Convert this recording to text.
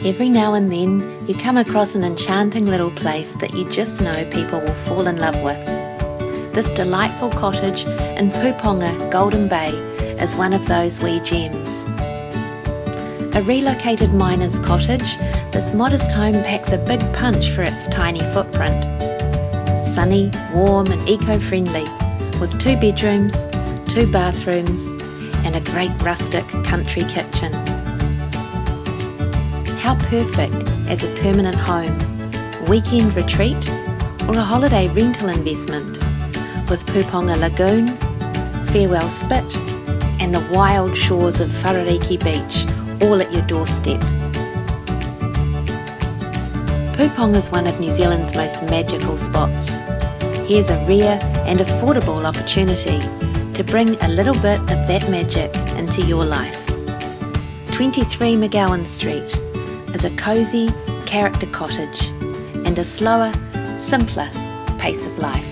Every now and then you come across an enchanting little place that you just know people will fall in love with. This delightful cottage in Puponga, Golden Bay is one of those wee gems. A relocated miner's cottage, this modest home packs a big punch for its tiny footprint. Sunny, warm and eco-friendly, with 2 bedrooms, 2 bathrooms and a great rustic country kitchen. How perfect as a permanent home, weekend retreat or a holiday rental investment, with Puponga Lagoon, Farewell Spit and the wild shores of Wharariki Beach all at your doorstep. Puponga is one of New Zealand's most magical spots. Here's a rare and affordable opportunity to bring a little bit of that magic into your life. 23 McGowan Street is a cosy character cottage and a slower, simpler pace of life.